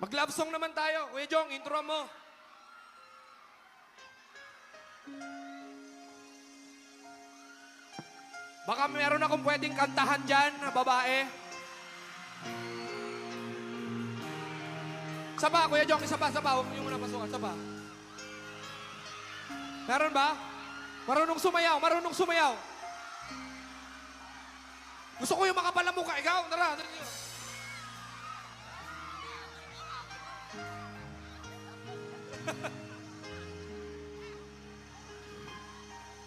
Mag-love song naman tayo. Kuya Jong, intro mo. Baka meron akong pwedeng kantahan dyan na babae. Isa pa, Kuya Jong, isa pa. Huwag niyo muna pasukan. Isa pa. Meron ba? Marunong sumayaw. Gusto ko yung makapal na mukha. Ikaw, tara.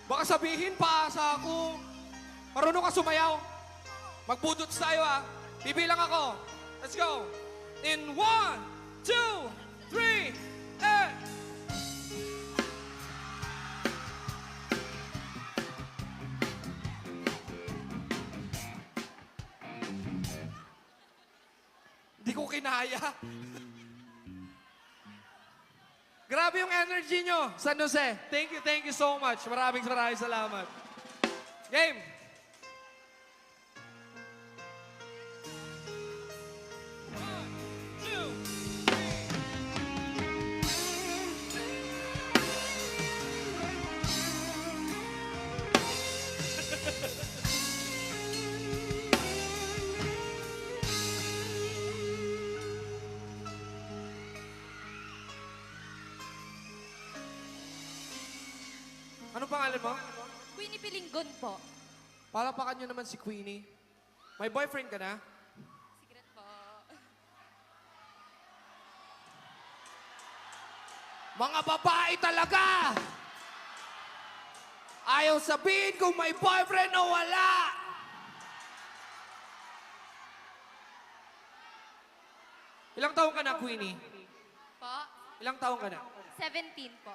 Baka sabihin pa sa ako, marunong ka sumayaw. Magbudots tayo Bibilang ako. Let's go. In 1, 2, 3, and... Hindi ko kinaya. Grabe yung energy nyo, San Jose. Thank you so much. Maraming salamat. Game! One, two, Anong pangalan mo? Queenie Pilinggon po. Palapakan nyo naman si Queenie. May boyfriend ka na? Secret po. Mga babae talaga! Ayaw sabihin kung may boyfriend o wala! Ilang taong ka na, Queenie? Po? Ilang taong ka na? 17 po.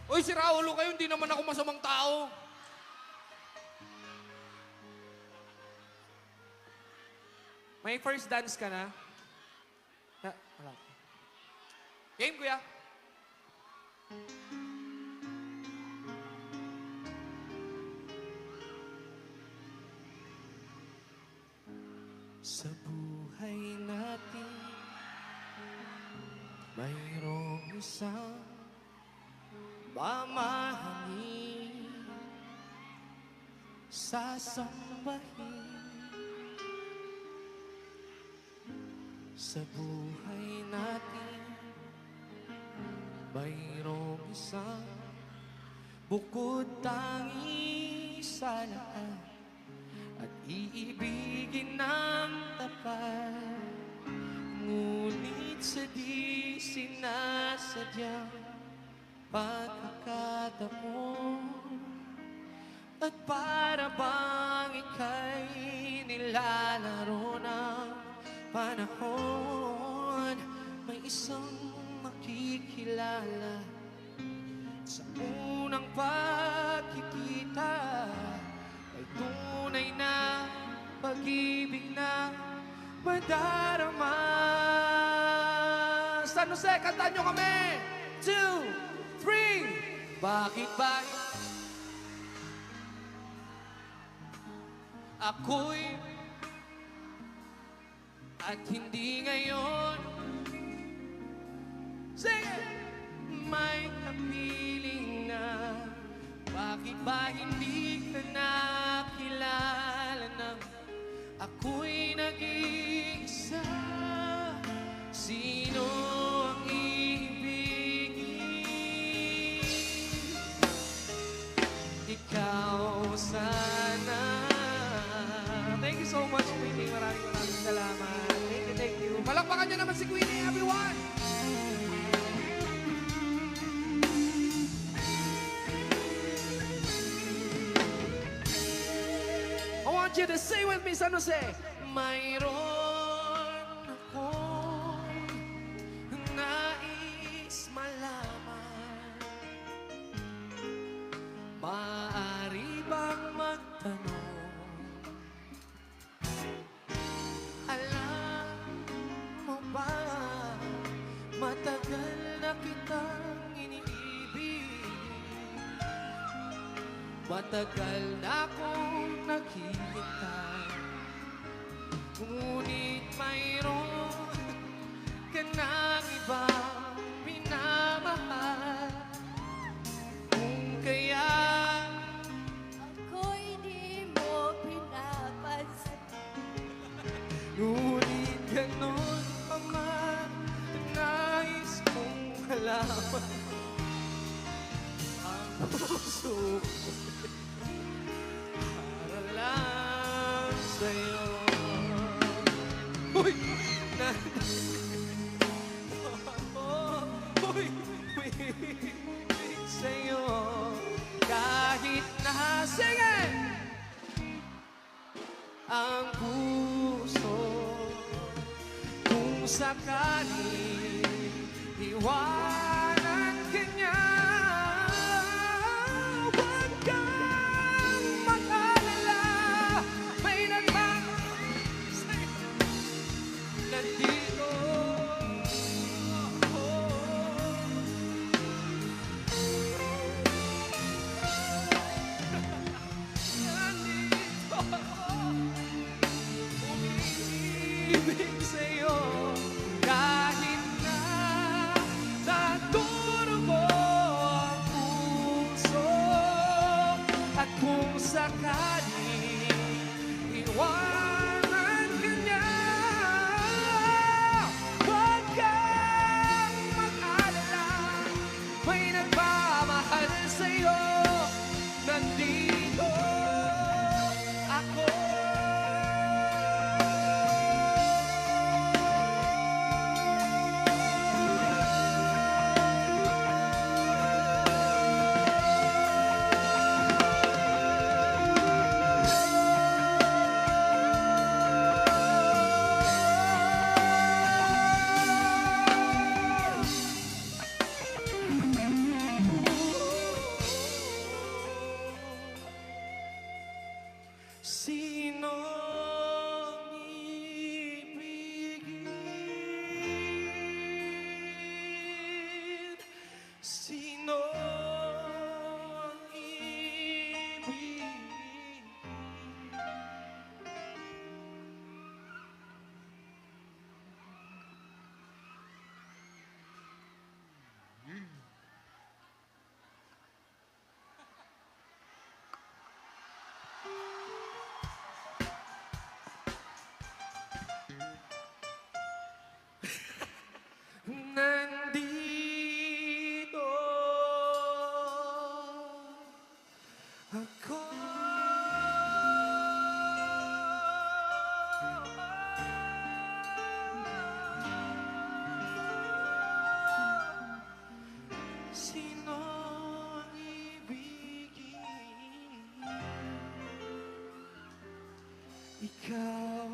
Uy, si Raulo kayo, hindi naman ako masamang tao. May first dance ka na? Wala. Game, kuya. Sa buhay natin, mayroong isang mamahangin, sasambahin. Sa buhay natin, mayroong isang bukod tangi sa lahat at iibigin ng tapat. Ngunit sa di sinasadyang pagkakataon at para bang ika'y nilalaro ng panahon, may isang makikilala sa unang pagkikita, ay tunay na pag-ibig na madarama. San Jose, kanta nyo kami! 2, 3. Bakit ba ako'y at hindi ngayon? Sige! May kapiling na bakit ba hindi ka nakilala nang ako'y nag-iisa? Sino ang ibigin? Ikaw sana. Thank you so much, Queenie. Maraming salamat. Thank you. Palakpakan niyo naman si Queenie, everyone! I want you to say with me, San Jose. Mayroon akong nais malaman. Maaari bang magtanong? Alam mo ba, matagal na kitang iniibig. Matagal na akong naghihintay, ngunit mayroon ka ng ibang minamahal. Kung kaya Ako'y di mo pinapansin. ngunit ganun pa man, nais kong malaman ang puso ko para lang sa'yo. Uy! Uy! Uy! Sa'yo kahit na sige ang puso kung sakali iwanan ka niya. Huwag kang mag-alala, may nagmamahal nandito. Nandito umiibig sa'yo kahit na naturugo ang puso. At kung sakali iwanan ka niya, huwag kang mag-alala, may nagmamahal sa'yo. Nandito ako. Sinong ibigin? Sinong ibigin? Nandito ako. Sino ang ibigin? Ikaw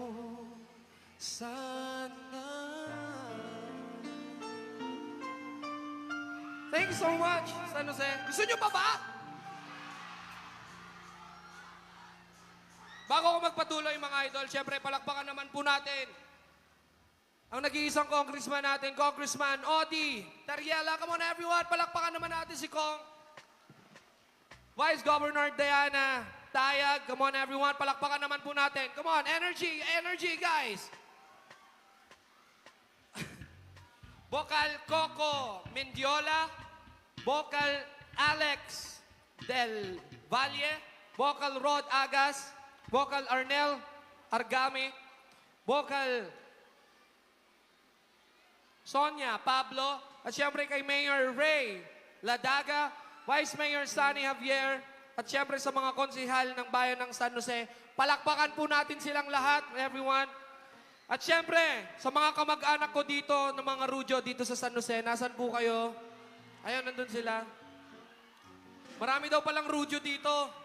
sana. Thank you so much, San Jose. Gusto nyo pa ba? Bago ko magpatuloy mga idol, syempre palakpakan naman po natin ang nag-iisang congressman natin, Congressman Odi Tariela. Come on everyone, palakpakan naman natin si Kong. Vice Governor Diana Tayag, come on everyone, palakpakan naman po natin. Come on, energy, energy guys. Vocal Coco Mendiola, Vocal Alex Del Valle, Vocal Rod Agas, Vocal Arnel Argame, Vocal Sonia Pablo, at syempre kay Mayor Ray Ladaga, Vice Mayor Sunny Javier, at syempre sa mga konsihal ng bayan ng San Jose. Palakpakan po natin silang lahat, everyone. At syempre, sa mga kamag-anak ko dito, ng mga Rujo dito sa San Jose, nasan po kayo? Ayun, nandun sila. Marami daw palang Rujo dito.